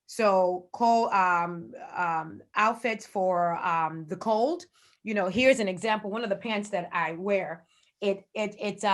So cold outfits for the cold. You know, here's an example. One of the pants that I wear, it's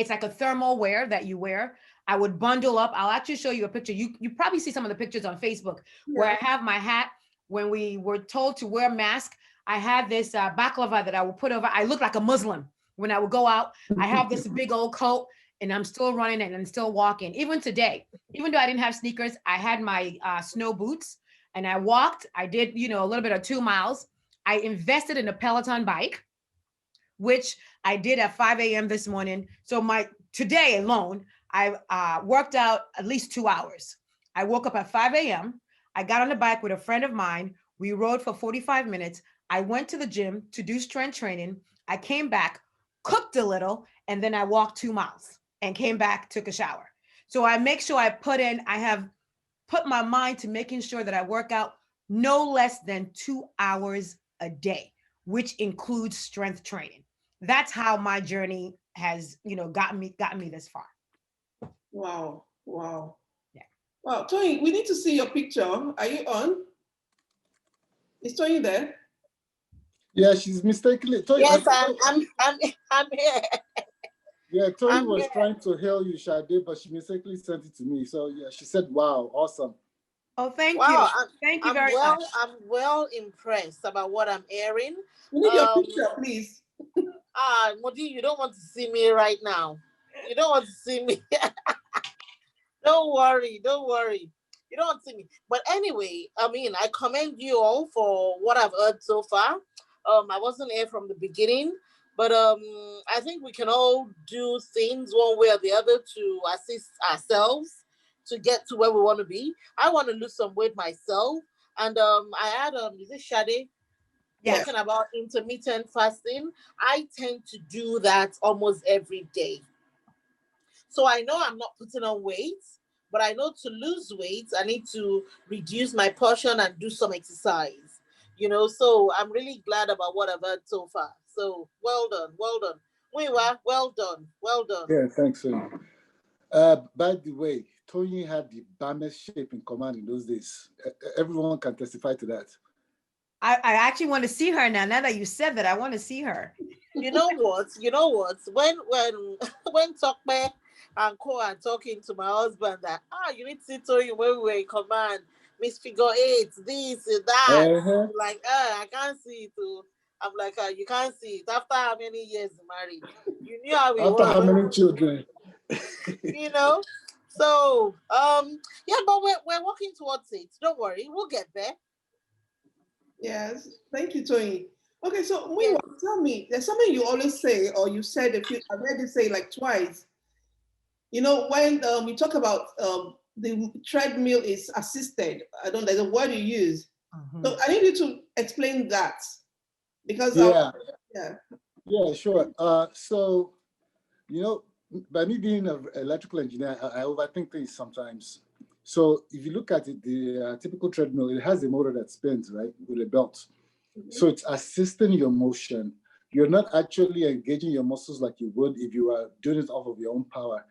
like a thermal wear that you wear. I would bundle up. I'll actually show you a picture. You probably see some of the pictures on Facebook where I have my hat. When we were told to wear mask, I had this baklava that I would put over. I look like a Muslim when I would go out. I have this big old coat, and I'm still running and I'm still walking. Even today, even though I didn't have sneakers, I had my snow boots and I walked. I did, you know, a little bit of 2 miles. I invested in a Peloton bike, which I did at 5 a.m. this morning. So my today alone, I worked out at least 2 hours. I woke up at 5 a.m. I got on the bike with a friend of mine. We rode for 45 minutes. I went to the gym to do strength training. I came back, cooked a little, and then I walked 2 miles and came back, took a shower. So I make sure I have put my mind to making sure that I work out no less than 2 hours a day, which includes strength training. That's how my journey has, you know, gotten me this far. Wow, wow. Yeah. Wow, Tony, we need to see your picture. Are you on? Is Tony there? Yeah, she's mistakenly. Tony, Yes, I'm here. yeah, Tony I'm was here. trying to hail you, Sade, but she mistakenly sent it to me. So yeah, she said, "Wow, awesome." Oh, thank you. Wow, Thank you very much. I'm well impressed about what I'm hearing. We need your picture, please. Modi, you don't want to see me right now. You don't want to see me. Don't worry, don't worry. You don't want to see me. But anyway, I mean, I commend you all for what I've heard so far. I wasn't here from the beginning, but I think we can all do things one way or the other to assist ourselves to get to where we want to be. I want to lose some weight myself, and I had is it Shade Yes. talking about intermittent fasting? I tend to do that almost every day. So I know I'm not putting on weight, but I know to lose weight, I need to reduce my portion and do some exercise. So I'm really glad about what I've heard so far. So well done, well done. Muiwa, well done, well done. Yeah, thanks. By the way, Tony had the baddest shape in command in those days. Everyone can testify to that. I actually want to see her now. Now that you said that, I want to see her. You know what? You know what? When Tokme and Co are talking to my husband that you need to see Tony when we were in command, Miss Figure Eight, this and that. Uh-huh. Like, I can't see it too. I'm like, you can't see it. After how many years married? You knew how it After was. how many children? you know? So, yeah, but we're working towards it. Don't worry, we'll get there. Yes, thank you, Tony. Okay, so Yeah. Muiwa, tell me, there's something you always say, or you said I've heard you say like twice. You know, when you talk about the treadmill is assisted, I don't know the word you use. So I need you to explain that because Yeah, yeah. yeah, sure. So, by me being an electrical engineer, I overthink things sometimes. So if you look at it, the typical treadmill, it has a motor that spins, right, with a belt. So it's assisting your motion. You're not actually engaging your muscles like you would if you were doing it off of your own power,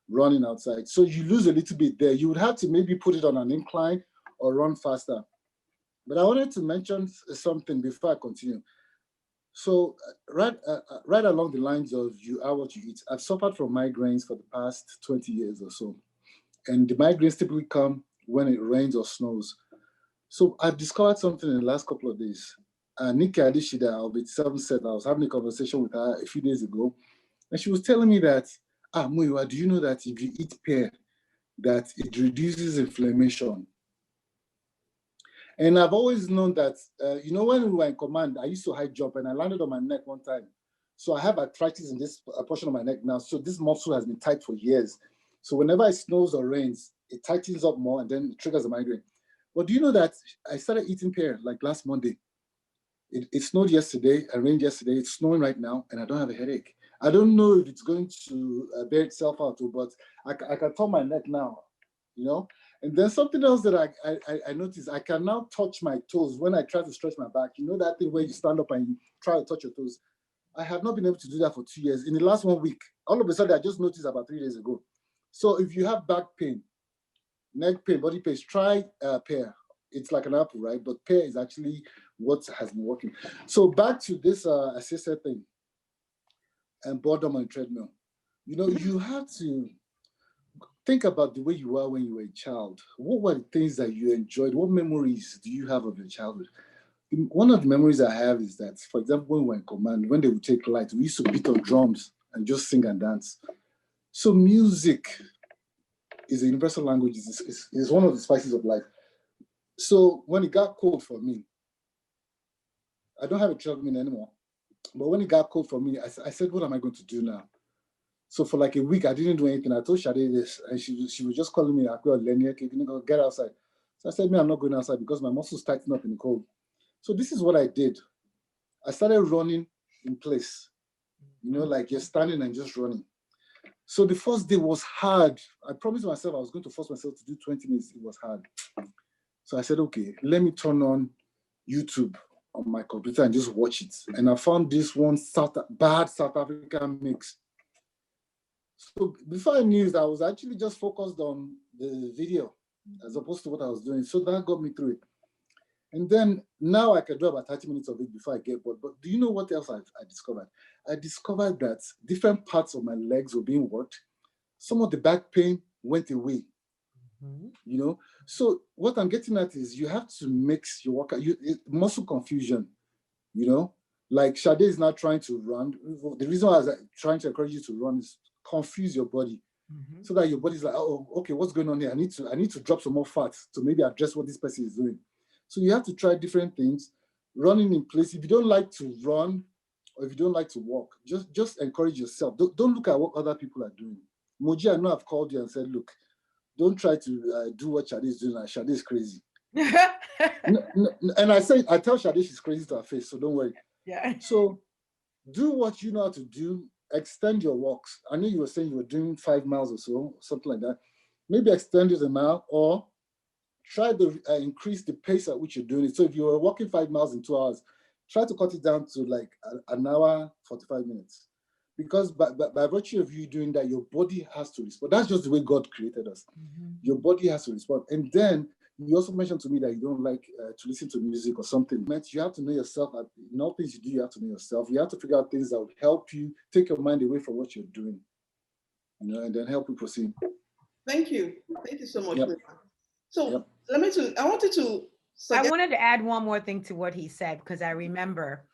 running outside. So you lose a little bit there. You would have to maybe put it on an incline or run faster. But I wanted to mention something before I continue. So right along the lines of you are what you eat, I've suffered from migraines for the past 20 years or so. And the migraines typically come when it rains or snows. So I've discovered something in the last couple of days. Nikki Adishida of It 7 said, I was having a conversation with her a few days ago, and she was telling me that, Muiwa, do you know that if you eat pear, that it reduces inflammation? And I've always known that, when we were in command, I used to high jump and I landed on my neck one time. So I have arthritis in this portion of my neck now. So this muscle has been tight for years. So whenever it snows or rains, it tightens up more and then it triggers a migraine. But do you know that I started eating pear like last Monday? It snowed yesterday and rained yesterday. It's snowing right now and I don't have a headache. I don't know if it's going to bear itself out, but I can turn my neck now, And then something else that I noticed, I can now touch my toes when I try to stretch my back. You know that thing where you stand up and you try to touch your toes? I have not been able to do that for 2 years. In the last 1 week, all of a sudden, I just noticed about 3 days ago. So if you have back pain, neck pain, body pain, try pear. It's like an apple, right? But pear is actually what has been working. So back to this assisted thing and boredom on treadmill. You know, you have to think about the way you were when you were a child. What were the things that you enjoyed? What memories do you have of your childhood? One of the memories I have is that, for example, when we were in command, when they would take light, we used to beat on drums and just sing and dance. So music is a universal language. It's one of the spices of life. So when it got cold for me, I don't have a treadmill anymore. But when it got cold for me, I said, what am I going to do now? So for like a week, I didn't do anything. I told Shade this, and she was just calling me, get outside. So I said, I'm not going outside because my muscles tighten up in the cold. So this is what I did. I started running in place, you know, like you're standing and just running. So the first day was hard. I promised myself I was going to force myself to do 20 minutes. It was hard. So I said, okay, let me turn on YouTube on my computer and just watch it. And I found this one bad South African mix. So before I knew it, I was actually just focused on the video as opposed to what I was doing. So that got me through it. And then now I can do about 30 minutes of it before I get bored. But do you know what else I discovered? I discovered that different parts of my legs were being worked. Some of the back pain went away. You know, so what I'm getting at is you have to mix your workout, muscle confusion, you know, like Sade is not trying to run. The reason why I was trying to encourage you to run is confuse your body so that your body's like, oh, okay, what's going on here? I need to drop some more fat to maybe address what this person is doing. So you have to try different things, running in place. If you don't like to run or if you don't like to walk, just encourage yourself. Don't look at what other people are doing. Moji, I know I've called you and said, look, don't try to do what Shade is doing. Like, Shade is crazy. No, and I tell Shade she's crazy to her face, so don't worry. Yeah. So do what you know how to do. Extend your walks. I know you were saying you were doing 5 miles or so, something like that. Maybe extend it a mile or try to increase the pace at which you're doing it. So if you were walking 5 miles in 2 hours, try to cut it down to like an hour, 45 minutes. Because by virtue of you doing that, your body has to respond. That's just the way God created us. Your body has to respond. And then you also mentioned to me that you don't like to listen to music or something. You have to know yourself. In all things you do, you have to know yourself. You have to figure out things that would help you take your mind away from what you're doing, you know, and then help you proceed. Thank you. Thank you so much. Yep. So Yep. I wanted to I wanted to add one more thing to what he said because I remember.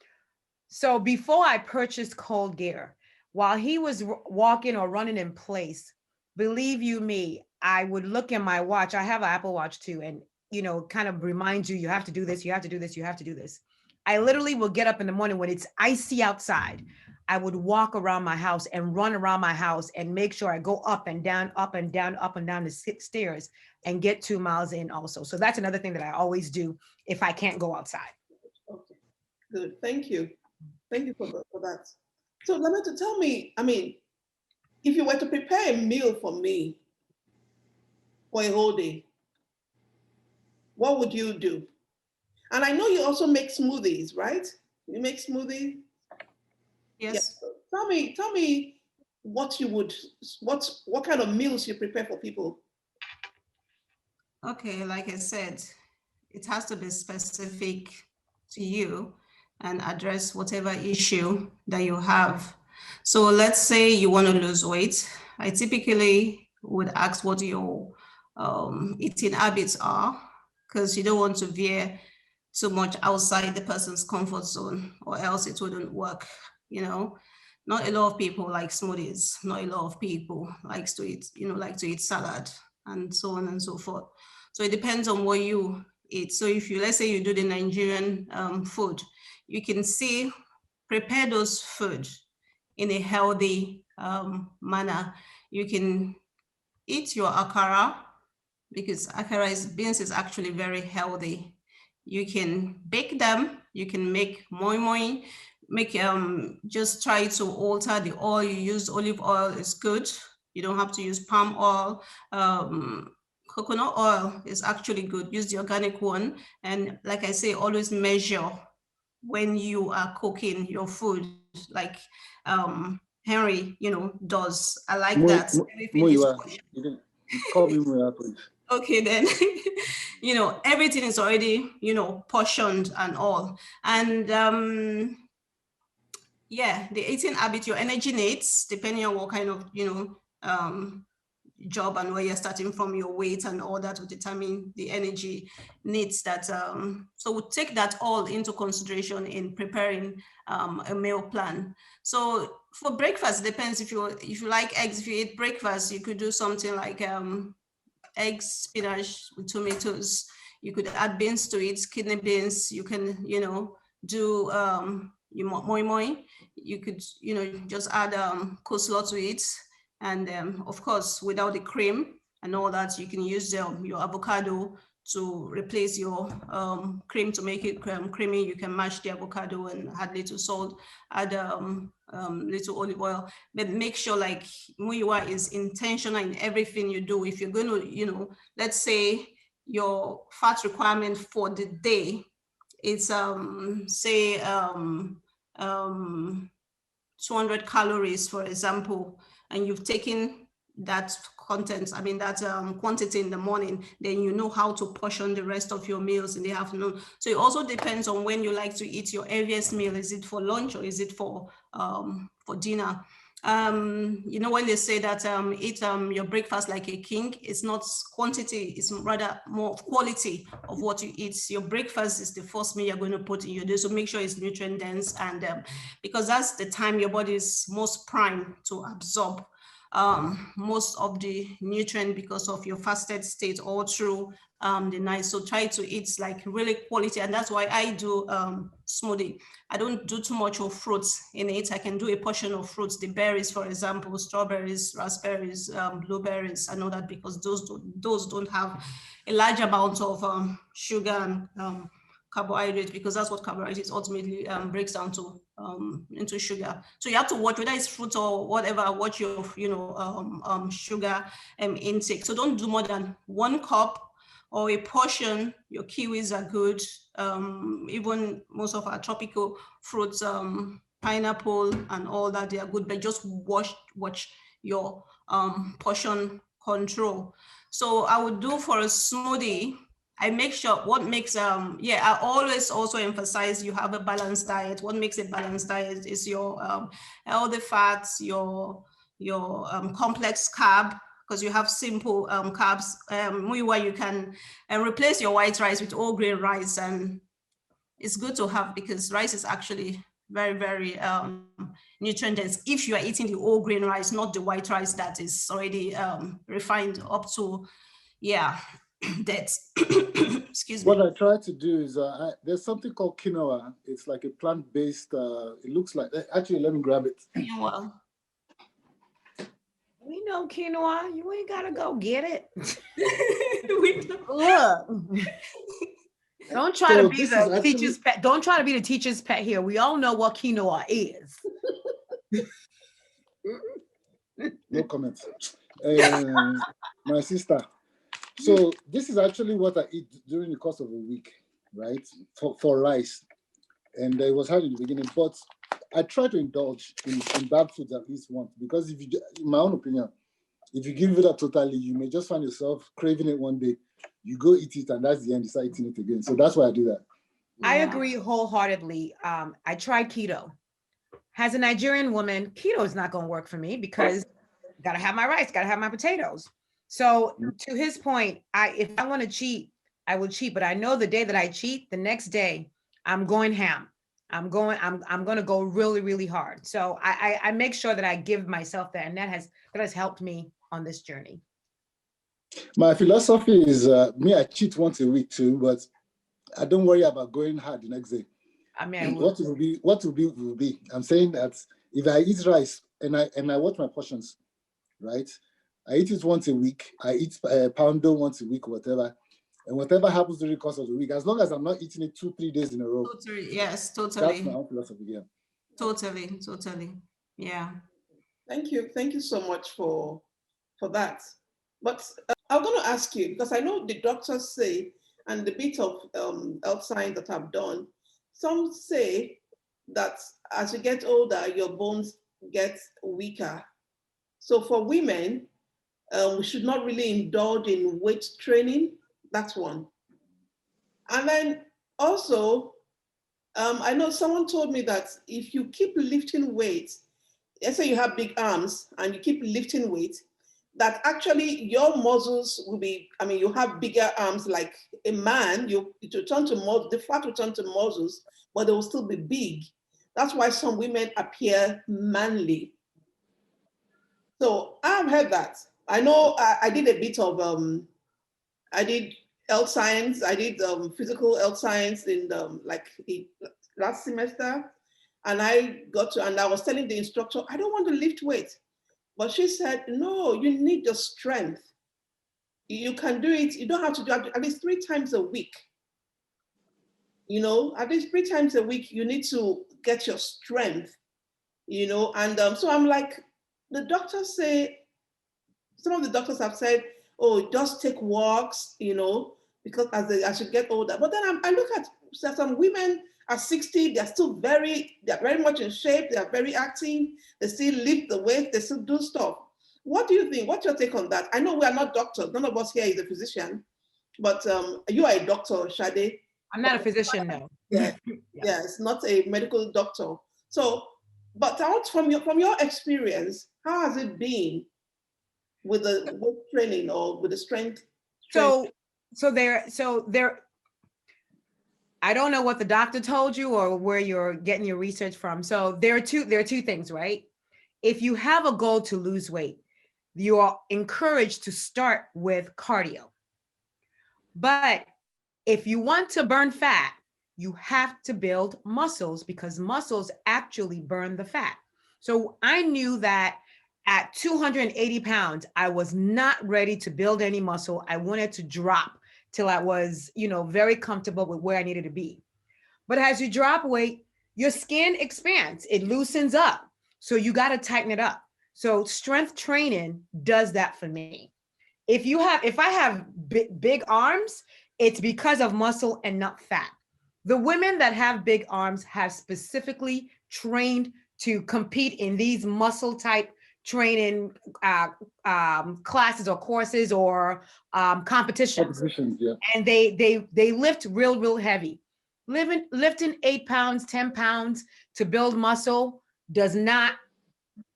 So before I purchased cold gear, while he was walking or running in place, believe you me, I would look at my watch. I have an Apple Watch too, and you know, kind of reminds you, you have to do this, you have to do this, you have to do this. I literally will get up in the morning when it's icy outside. I would walk around my house and run around my house and make sure I go up and down, up and down, up and down the stairs and get 2 miles in also. So that's another thing that I always do if I can't go outside. Okay, good. Thank you. Thank you for that. So Lametta, tell me, I mean, if you were to prepare a meal for me for a whole day, what would you do? And I know you also make smoothies, right? You make smoothies? Yes. Yeah. Tell me what you would, what kind of meals you prepare for people. Okay, like I said, it has to be specific to you and address whatever issue that you have. So let's say you want to lose weight. I typically would ask what your eating habits are, because you don't want to veer too much outside the person's comfort zone, or else it wouldn't work. You know, not a lot of people like smoothies. Not a lot of people like to eat salad and so on and so forth. So it depends on what you eat. So if you, let's say you do the Nigerian food, you can prepare those food in a healthy manner. You can eat your akara, because beans is actually very healthy. You can bake them, you can make moi moi, just try to alter the oil you use. Olive oil is good. You don't have to use palm oil. Coconut oil is actually good. Use the organic one. And like I say, always measure when you are cooking your food, like Henry, does. I like that. You didn't call me Muya, please. Okay, then, everything is already, portioned and all. And yeah, the eating habit, your energy needs, depending on what kind of, job and where you're starting from, your weight and all that will determine the energy needs that. So we'll take that all into consideration in preparing a meal plan. So for breakfast, depends if you like eggs. If you eat breakfast, you could do something like eggs, spinach with tomatoes. You could add beans to it, kidney beans. You can, do moi moi. You could, just add coleslaw to it. And of course, without the cream and all that, you can use your avocado to replace your cream to make it creamy. You can mash the avocado and add little salt, add little olive oil, but make sure like Muiwa is intentional in everything you do. If you're going to, let's say your fat requirement for the day, it's say 200 calories, for example, and you've taken that content, that quantity in the morning, then you know how to portion the rest of your meals in the afternoon. So it also depends on when you like to eat your heaviest meal. Is it for lunch or is it for dinner? When they say that eat your breakfast like a king, it's not quantity, it's rather more of quality of what you eat. Your breakfast is the first meal you're going to put in your day, so make sure it's nutrient dense, and because that's the time your body is most primed to absorb most of the nutrient because of your fasted state all through the night. So try to eat like really quality, and that's why I do smoothie. I don't do too much of fruits in it. I can do a portion of fruits, the berries, for example, strawberries, raspberries, blueberries. I know that because those don't have a large amount of sugar and carbohydrate, because that's what carbohydrates ultimately breaks down to into sugar. So you have to watch whether it's fruit or whatever, watch your sugar intake. So don't do more than 1 cup or a portion. Your kiwis are good. Even most of our tropical fruits, pineapple and all that, they are good, but just watch your portion control. So I would do for a smoothie, I make sure what makes I always also emphasize you have a balanced diet. What makes a balanced diet is your healthy fats, your complex carb, because you have simple carbs. Muiwa, you can replace your white rice with whole grain rice, and it's good to have because rice is actually very, very nutrient dense if you are eating the whole grain rice, not the white rice that is already refined up to that. Excuse me. What I try to do is there's something called quinoa. It's like a plant-based. It looks like actually. Let me grab it. Quinoa. We know quinoa. You ain't gotta go get it. Look. Don't try to be the teacher's pet. Don't try to be the teacher's pet here. We all know what quinoa is. No comments. My sister. So this is actually what I eat during the course of a week, right? For rice. And it was hard in the beginning, but I try to indulge in bad foods at least once, because if you, in my own opinion, if you give it up totally, you may just find yourself craving it one day. You go eat it, and that's the end. You start eating it again. So that's why I do that. I agree wholeheartedly. I tried keto. As a Nigerian woman, keto is not going to work for me because I gotta have my rice, gotta have my potatoes. So to his point, if I want to cheat, I will cheat. But I know the day that I cheat, the next day I'm going ham. I'm going to go really, really hard. So I make sure that I give myself that, and that has helped me on this journey. My philosophy is me, I cheat once a week too, but I don't worry about going hard the next day. I mean, what will be. I'm saying that if I eat rice and I watch my portions, right? I eat it once a week. I eat poundo once a week, whatever. And whatever happens during the course of the week, as long as I'm not eating it 2-3 days in a row. Totally, yes, totally. That's my own philosophy, yeah. Totally, yeah. Thank you so much for that. But I'm going to ask you, because I know the doctors say, and the bit of health science that I've done, some say that as you get older, your bones get weaker. So for women, We should not really indulge in weight training. That's one. And then also, I know someone told me that if you keep lifting weights, let's say you have big arms and you keep lifting weight, that actually your muscles will be, I mean, you have bigger arms like a man, it will turn to muscles, the fat will turn to muscles, but they will still be big. That's why some women appear manly. So I've heard that. I know I did a bit of, I did health science, I did physical health science in last semester. And I was telling the instructor, I don't want to lift weight. But she said, no, you need the strength. You can do it. You don't have to do it at least 3 times a week. You know, at least 3 times a week, you need to get your strength, you know. And so I'm like, the doctors say, some of the doctors have said, oh, just take walks, you know, because as you get older. But then I look at some women at 60, they're very much in shape, they are very active, they still lift the weight, they still do stuff. What do you think? What's your take on that? I know we are not doctors, none of us here is a physician, but you are a doctor, Shade. I'm not a physician, no. Yeah, yeah, it's not a medical doctor. So, but I want from your experience, how has it been with the weight training or with the strength training? So there, I don't know what the doctor told you or where you're getting your research from. So there are two things, right? If you have a goal to lose weight, you are encouraged to start with cardio. But if you want to burn fat, you have to build muscles because muscles actually burn the fat. So I knew that at 280 pounds, I was not ready to build any muscle. I wanted to drop till I was, very comfortable with where I needed to be. But as you drop weight, your skin expands, it loosens up. So you got to tighten it up. So strength training does that for me. If I have big arms, it's because of muscle and not fat. The women that have big arms have specifically trained to compete in these muscle type training classes or courses or competitions. Yeah. And they lift real heavy. Lifting 8 pounds, 10 pounds to build muscle doesn't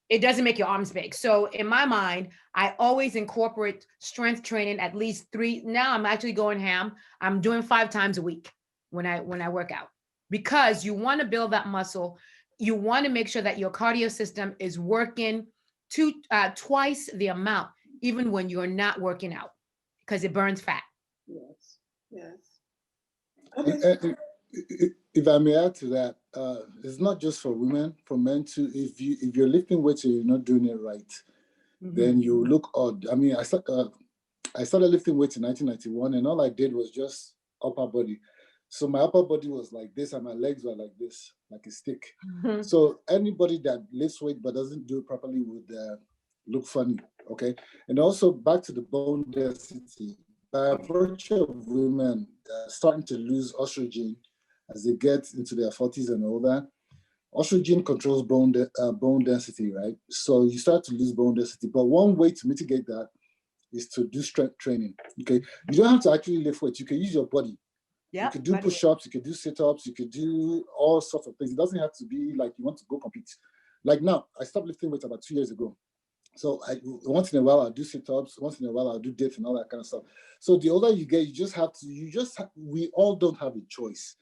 make your arms big. So in my mind, I always incorporate strength training at least 3. Now I'm actually going ham. I'm doing 5 times a week when I work out, because you want to build that muscle. You want to make sure that your cardio system is working twice the amount, even when you're not working out, because it burns fat. Yes. Okay. If I may add to that, it's not just for women, for men too. If you're lifting weights and you're not doing it right, then you look odd. I mean, I started lifting weights in 1991, and all I did was just upper body. So my upper body was like this, and my legs were like this, like a stick. So anybody that lifts weight but doesn't do it properly would look funny. Okay, and also back to the bone density. By virtue of women starting to lose estrogen as they get into their 40s and all that, estrogen controls bone density, right? So you start to lose bone density. But one way to mitigate that is to do strength training. Okay, you don't have to actually lift weights. You can use your body. You could do push-ups, you could do sit-ups, you could do all sorts of things. It doesn't have to be like you want to go compete. Like now, I stopped lifting weights about 2 years ago. So once in a while I'll do sit-ups, once in a while I'll do dips and all that kind of stuff. So the older you get, we all don't have a choice.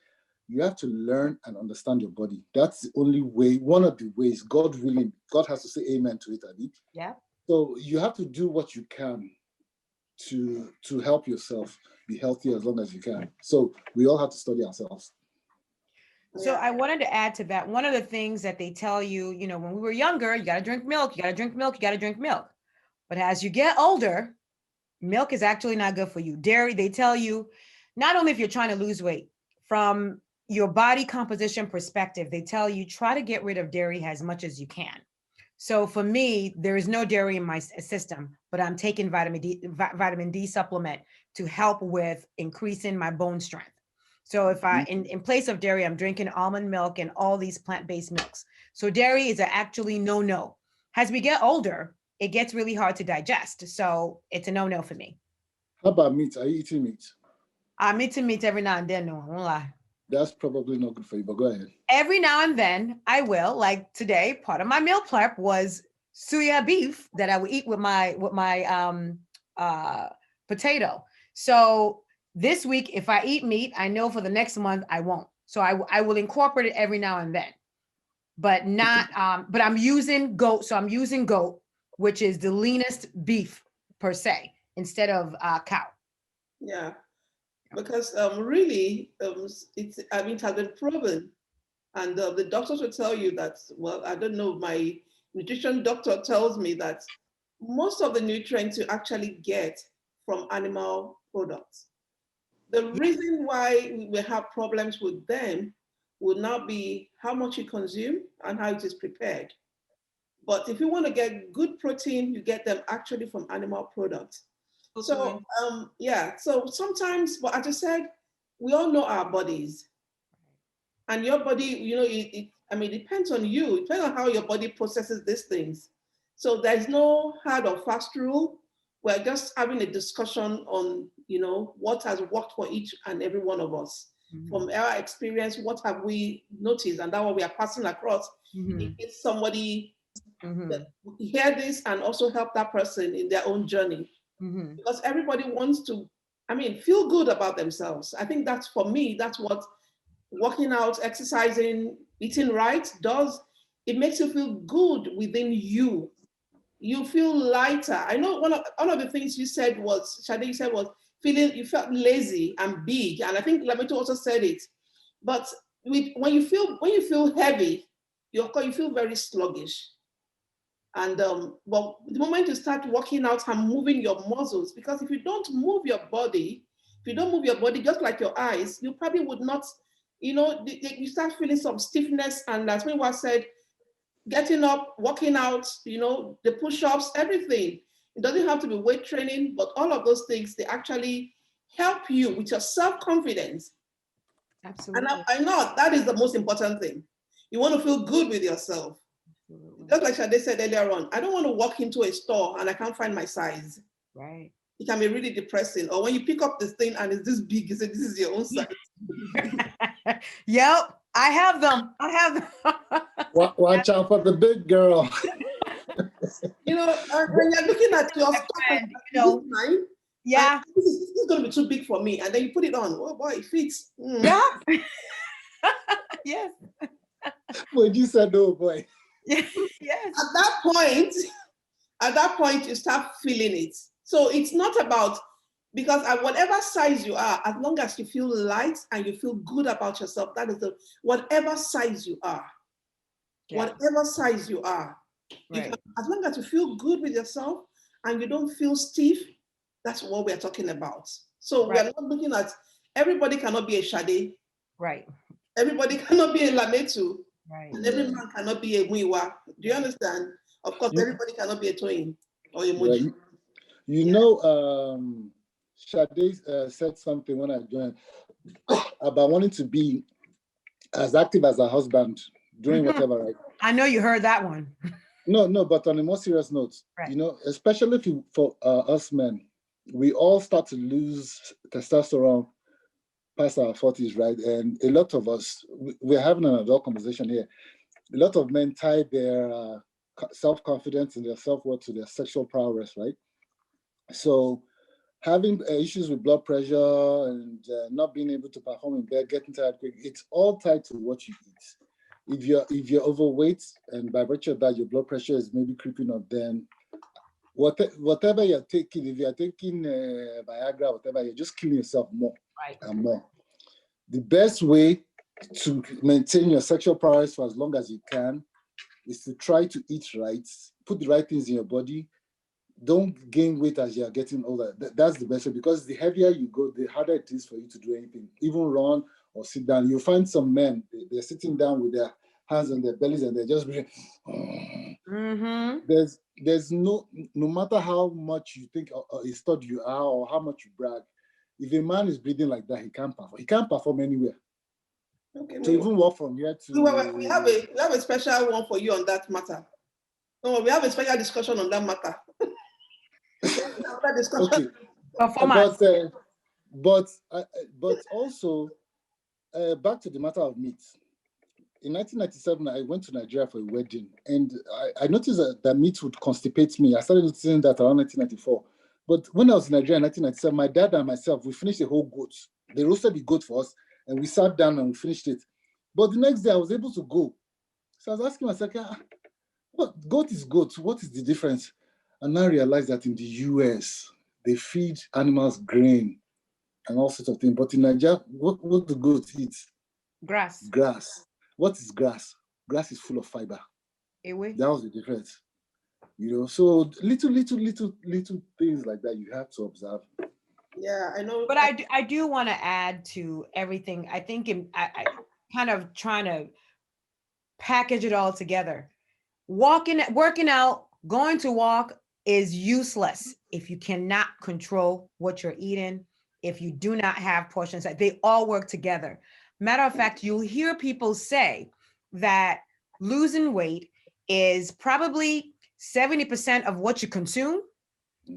You have to learn and understand your body. That's the only way, one of the ways. God has to say amen to it, Abby. Yeah. So you have to do what you can to help yourself be healthy as long as you can. So we all have to study ourselves. So I wanted to add to that. One of the things that they tell you, when we were younger, you got to drink milk, you got to drink milk, you got to drink milk. But as you get older, milk is actually not good for you. Dairy, they tell you, not only if you're trying to lose weight, from your body composition perspective, they tell you try to get rid of dairy as much as you can. So for me, there is no dairy in my system, but I'm taking vitamin D supplement to help with increasing my bone strength. So if in place of dairy, I'm drinking almond milk and all these plant-based milks. So dairy is actually no. As we get older, it gets really hard to digest. So it's a no-no for me. How about meat? Are you eating meat? I'm eating meat every now and then, no, I won't lie. That's probably not good for you, but go ahead. Every now and then I will, like today, part of my meal prep was suya beef that I would eat with my potato. So this week, if I eat meat, I know for the next month I won't. So I will incorporate it every now and then, but not, but I'm using goat. So I'm using goat, which is the leanest beef per se, instead of cow. Yeah, because really, it's, I mean, it has been proven, and the doctors will tell you that, well, I don't know, my nutrition doctor tells me that most of the nutrients you actually get from animal products. The reason why we have problems with them would not be how much you consume and how it is prepared. But if you want to get good protein, you get them actually from animal products. So yeah, so sometimes, but as I said, we all know our bodies, and your body, you know, I mean, it depends on you. It depends on how your body processes these things. So there's no hard or fast rule. We're just having a discussion on, you know, what has worked for each and every one of us. From our experience, what have we noticed, and that what we are passing across. If somebody hear this and also help that person in their own journey. Because everybody wants to, I mean, feel good about themselves. I think that's, for me, that's what working out, exercising, eating right does. It makes you feel good within you. You feel lighter. I know one of the things you said was, Shade, you said was feeling, you felt lazy and big. And I think Lamito also said it. But when you feel heavy, you feel very sluggish. And but the moment you start working out and moving your muscles, because if you don't move your body, just like your eyes, you probably would not, you know, you start feeling some stiffness. And as we said, getting up, working out, you know, the push-ups, everything. It doesn't have to be weight training, but all of those things, they actually help you with your self-confidence. Absolutely. And I know that is the most important thing. You want to feel good with yourself. Just like Shade said earlier on, I don't want to walk into a store and I can't find my size. Right. It can be really depressing. Or when you pick up this thing and it's this big, you say, this is your own size. Yep, I have them. I have them. Watch out for the big girl. You know, when you're looking at your stuff, and, you know, yeah, this is going to be too big for me. And then you put it on. Oh boy, it fits. Yeah. Yes. When you said, oh boy. Yes. At that point, you start feeling it. So it's not about, because at whatever size you are, as long as you feel light and you feel good about yourself, that is whatever size you are. Yeah. Whatever size you are. Right. As long as you feel good with yourself and you don't feel stiff, that's what we're talking about. So we're not looking at, everybody cannot be a Shade. Right. Everybody cannot be a Lametu. Right. And every man cannot be a Mwiwa. Do you understand? Of course, everybody cannot be a Toyin or a Moji. You know, Shade said something when I joined about wanting to be as active as her husband, doing whatever, right? I know you heard that one. No, but on a more serious note, you know, especially for us men, we all start to lose testosterone past our 40s, right? And a lot of us, we're having an adult conversation here. A lot of men tie their self-confidence and their self-worth to their sexual prowess, right? So having issues with blood pressure and not being able to perform in bed, getting tired quick, it's all tied to what you eat. If you're overweight and by virtue of that, your blood pressure is maybe creeping up, then whatever you're taking, if you're taking Viagra, whatever, you're just killing yourself more and more. The best way to maintain your sexual prowess for as long as you can is to try to eat right, put the right things in your body. Don't gain weight as you're getting older. That's the best way, because the heavier you go, the harder it is for you to do anything, even run or sit down. You'll find some men, they're sitting down with their hands on their bellies and they're just breathing. There's no matter how much you think a stud you are or how much you brag, if a man is breathing like that, he can't perform. He can't perform anywhere. Okay, so even walk from here to... We have a special one for you on that matter. No, we have a special discussion on that matter. Okay. Performance. But also, back to the matter of meat. In 1997, I went to Nigeria for a wedding, and I noticed that meat would constipate me. I started noticing that around 1994. But when I was in Nigeria in 1997, my dad and myself, we finished the whole goat. They roasted the goat for us, and we sat down and we finished it. But the next day, I was able to go. So I was asking myself, what goat is goat? What is the difference? And now I realized that in the US, they feed animals grain and all sorts of things. But in Nigeria, what do goats eat? Grass. Grass. What is grass? Grass is full of fiber. Away. That was the difference. So little things like that you have to observe. Yeah, I know. But I do want to add to everything. I think I kind of trying to package it all together. Working out, going to walk is useless if you cannot control what you're eating, if you do not have portions. They all work together. Matter of fact, you'll hear people say that losing weight is probably 70% of what you consume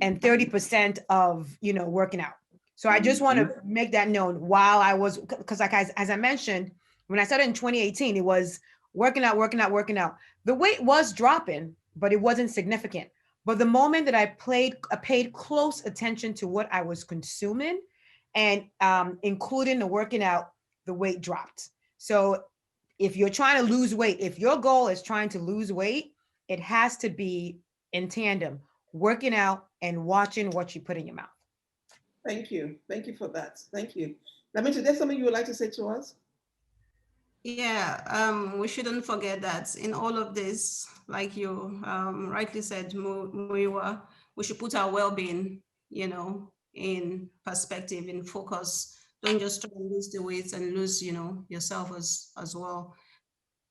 and 30% of working out. So I just want to make that known while I was, because like as I mentioned, when I started in 2018, it was working out. The weight was dropping, but it wasn't significant. But the moment that I paid close attention to what I was consuming and including the working out, the weight dropped. So if you're trying to lose weight, if your goal is trying to lose weight, it has to be in tandem, working out and watching what you put in your mouth. Thank you. Thank you for that. Thank you. Lamento, there's something you would like to say to us? Yeah, we shouldn't forget that in all of this, like you rightly said, Muiwa, we should put our well-being, in perspective, in focus. Don't just try and lose the weight and lose, yourself as well.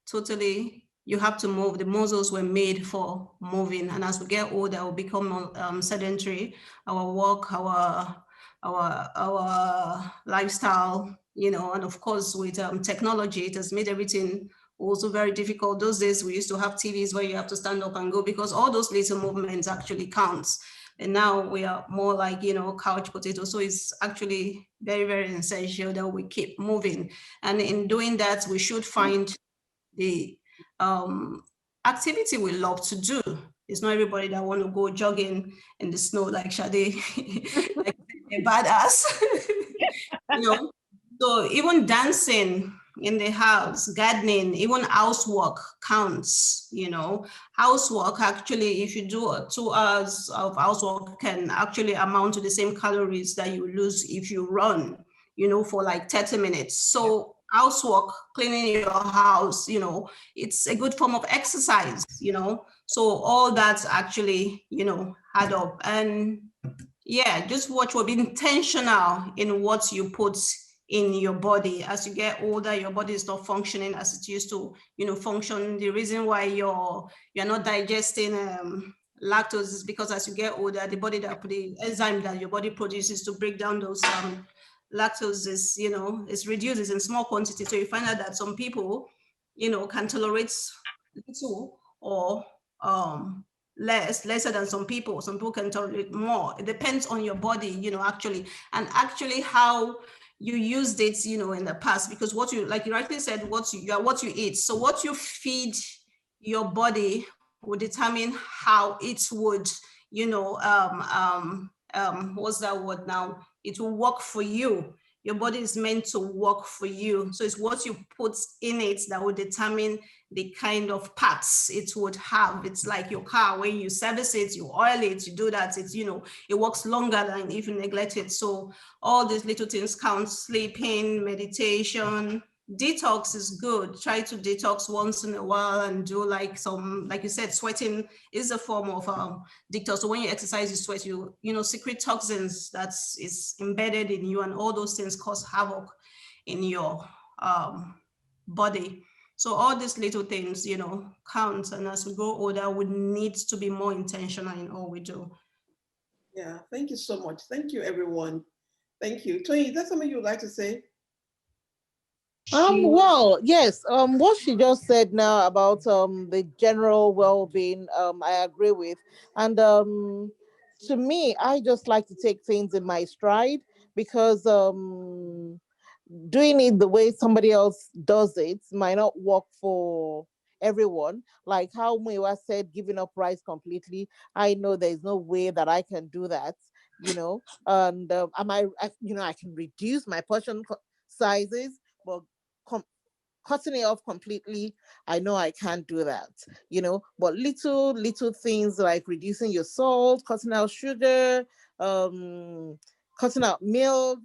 Totally, you have to move. The muscles were made for moving, and as we get older, we become sedentary. Our work, our lifestyle, and of course with technology, it has made everything also very difficult. Those days we used to have TVs where you have to stand up and go, because all those little movements actually counts. And now we are more like, couch potatoes. So it's actually very, very essential that we keep moving. And in doing that, we should find the activity we love to do. It's not everybody that want to go jogging in the snow like Sade, like a badass. So even dancing in the house, gardening, even housework counts. Housework, actually, if you do 2 hours of housework, can actually amount to the same calories that you lose if you run, for like 30 minutes. So housework, cleaning your house, it's a good form of exercise, so all that's actually, add up. And yeah, just watch, be intentional in what you put in your body. As you get older, your body is not functioning as it used to, function. The reason why you're not digesting lactose is because as you get older, the enzyme that your body produces to break down those lactose is, is reduces in small quantity. So you find out that some people, can tolerate little or lesser than some people. Some people can tolerate more. It depends on your body, actually, and actually how you used it, in the past, because what you, like you rightly said, what you eat. So what you feed your body will determine how it would, what's that word now? It will work for you. Your body is meant to work for you. So it's what you put in it that will determine the kind of parts it would have. It's like your car, when you service it, you oil it, you do that, it's, it works longer than if you neglect it. So all these little things count: sleeping, meditation. Detox is good. Try to detox once in a while and do like some, like you said, sweating is a form of detox. So when you exercise, you sweat, you secrete toxins that is embedded in you, and all those things cause havoc in your body. So all these little things, count. And as we grow older, we need to be more intentional in all we do. Yeah, thank you so much. Thank you, everyone. Thank you. Tony, is that something you would like to say? She Well, yes. What she just said now about the general well-being, I agree with. And to me, I just like to take things in my stride because doing it the way somebody else does it might not work for everyone. Like how Muiwa said, giving up rice completely. I know there's no way that I can do that, and I can reduce my portion sizes, but com- cutting it off completely, I know I can't do that, but little things like reducing your salt, cutting out sugar, um cutting out milk.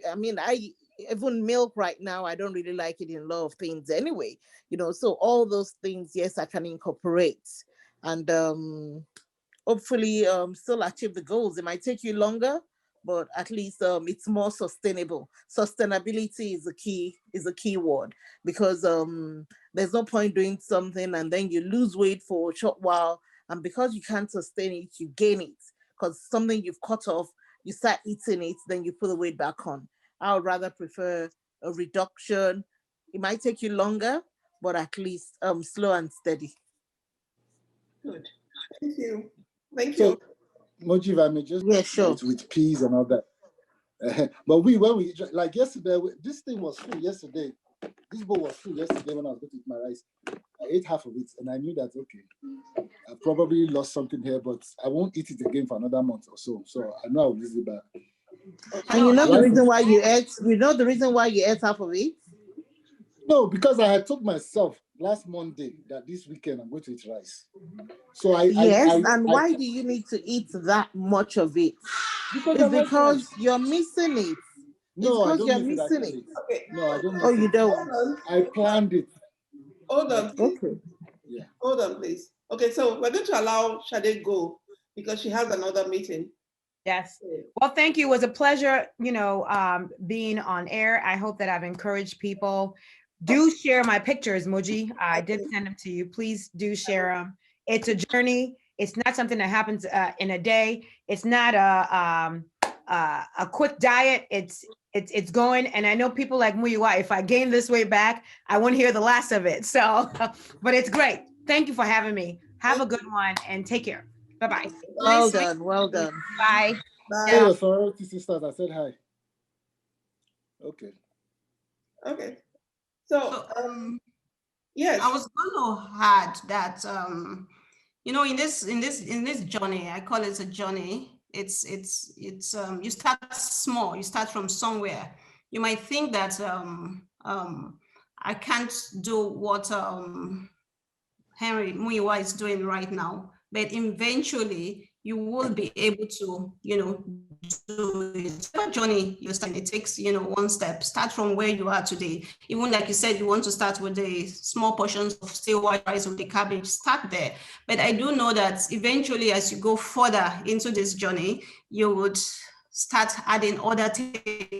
I mean, I even milk right now, I don't really like it in a lot of things anyway, so all those things, yes, I can incorporate, and hopefully still achieve the goals. It might take you longer, but at least it's more sustainable. Sustainability is a key word, because there's no point doing something and then you lose weight for a short while, and because you can't sustain it, you gain it, because something you've cut off, you start eating it, then you put the weight back on. I would rather prefer a reduction. It might take you longer, but at least slow and steady. Good. Thank you. Thank you. So, Moji, if I may just Yeah, sure. with peas and all that. But when we like yesterday, this thing was full yesterday. This bowl was full yesterday when I was going to eat my rice. I ate half of it, and I knew that okay, I probably lost something here, but I won't eat it again for another month or so. So I know I'll lose it back. And you know the reason why you ate. You know the reason why you ate half of it. No, because I had told myself last Monday that this weekend I'm going to eat rice. So and why do you need to eat that much of it? Because It's because you're missing it. No, I because don't you're miss it missing actually. it. Okay. No, I don't miss Oh, it. you don't. I planned it. Hold on. Okay. Yeah. Hold on, please. Okay, so we're going to allow Shade go because she has another meeting. Yes. Well, thank you. It was a pleasure, being on air. I hope that I've encouraged people. Do share my pictures, Moji. I did send them to you. Please do share them. It's a journey. It's not something that happens in a day. It's not a quick diet. It's going. And I know people like Muyiwa, if I gain this weight back, I won't hear the last of it. So, but it's great. Thank you for having me. Have a good one and take care. Bye-bye. Well done. Well done. Bye. Bye. Say your sorority sisters. I said hi. Okay. Okay. So, yes. I was going to add that in this journey, I call it a journey. It's you start small. You start from somewhere. You might think that I can't do what Henry Muiwa is doing right now, but eventually you will be able to, do it. Whatever journey you're starting, it takes, one step. Start from where you are today. Even like you said, you want to start with the small portions of still white rice with the cabbage, start there. But I do know that eventually as you go further into this journey, you would start adding other things.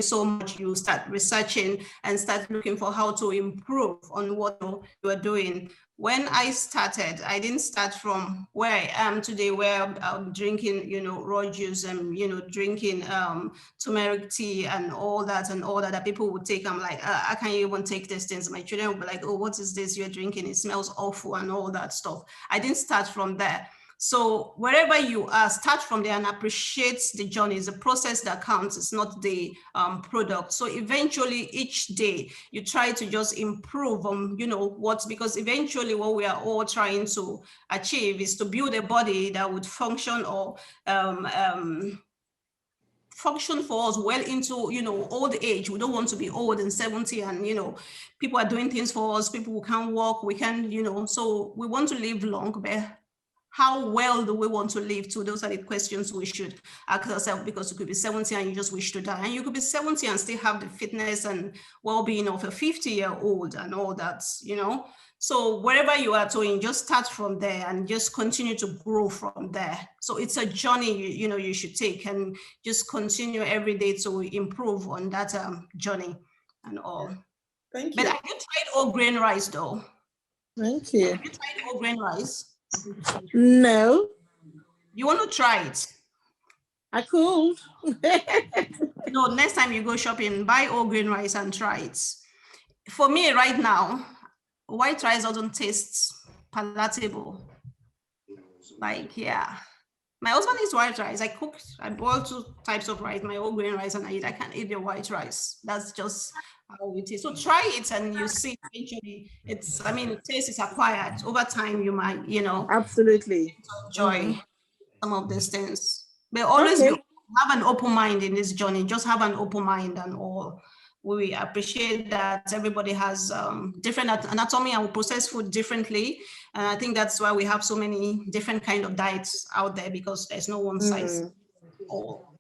So much, you start researching and start looking for how to improve on what you are doing. When I started, I didn't start from where I am today, where I'm drinking, raw juice and, drinking turmeric tea and all that people would take. I'm like, I can't even take these things. My children will be like, oh, what is this you're drinking? It smells awful and all that stuff. I didn't start from there. So wherever you are, start from there and appreciate the journey. It's the process that counts. It's not the product. So eventually each day you try to just improve on, because eventually what we are all trying to achieve is to build a body that would function or function for us well into, old age. We don't want to be old and 70 and, people are doing things for us. People who can't walk, we can, so we want to live long, but how well do we want to live too? Those are the questions we should ask ourselves, because you could be 70 and you just wish to die. And you could be 70 and still have the fitness and well-being of a 50-year-old and all that, So wherever you are doing, just start from there and just continue to grow from there. So it's a journey, you should take and just continue every day to improve on that journey and all. Thank you. But have you tried all grain rice though? Thank you. Have you tried all grain rice? No. You want to try it? I could. No, next time you go shopping, buy all grain rice and try it. For me right now, white rice doesn't taste palatable. Like, yeah. My husband eats white rice. I boil 2 types of rice, my whole grain rice, and I can't eat the white rice. That's just how it is. So try it and you see eventually taste is acquired. Over time, you might, Absolutely enjoy some of these things. But always have an open mind in this journey. Just have an open mind and all. We appreciate that everybody has different anatomy and we process food differently. And I think that's why we have so many different kind of diets out there, because there's no one size all.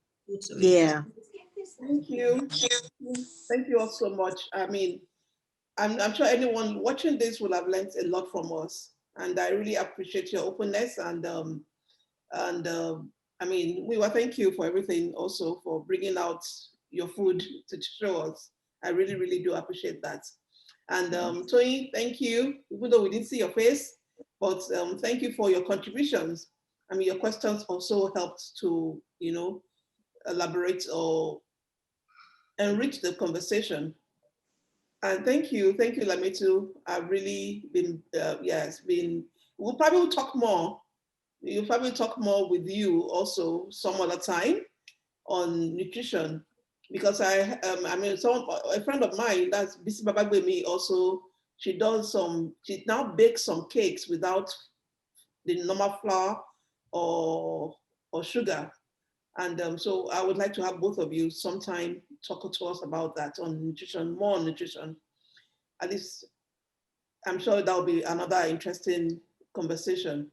Yeah. Thank you. Thank you all so much. I mean, I'm sure anyone watching this will have learned a lot from us. And I really appreciate your openness I mean, thank you for everything, also for bringing out your food to show us. I really, really do appreciate that. And Tony, thank you, even though we didn't see your face, but thank you for your contributions. I mean, your questions also helped to, elaborate or enrich the conversation. And thank you, Lametu. I've really been, we'll probably talk more. We'll probably talk more with you also some other time on nutrition, because a friend of mine, that's Bisi Babagwemi, also, she now bakes some cakes without the normal flour or sugar. And so I would like to have both of you sometime talk to us about that on nutrition, more on nutrition. At least I'm sure that'll be another interesting conversation.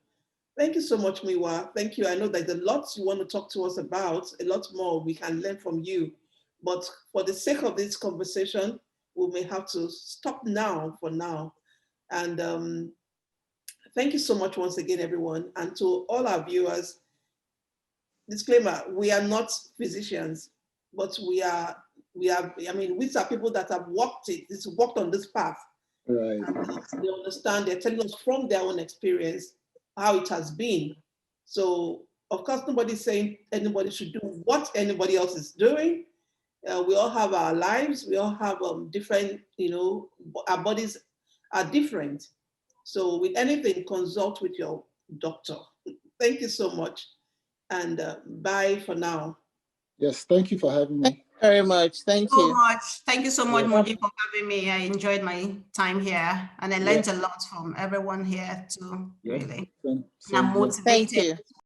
Thank you so much, Miwa. Thank you. I know there's a lot you want to talk to us about, a lot more we can learn from you. But for the sake of this conversation, we may have to stop now for now. And thank you so much once again, everyone. And to all our viewers, disclaimer, we are not physicians, but we are people that have walked on this path. Right. They understand, they're telling us from their own experience how it has been. So, of course, nobody's saying anybody should do what anybody else is doing. We all have our lives. We all have different, our bodies are different. So with anything, consult with your doctor. Thank you so much. And bye for now. Yes, thank you for having me. Thank you very much. Thank you. Thank you so much, Moji, for having me. I enjoyed my time here and I learned a lot from everyone here too, really. Same I'm here. motivated. Thank you.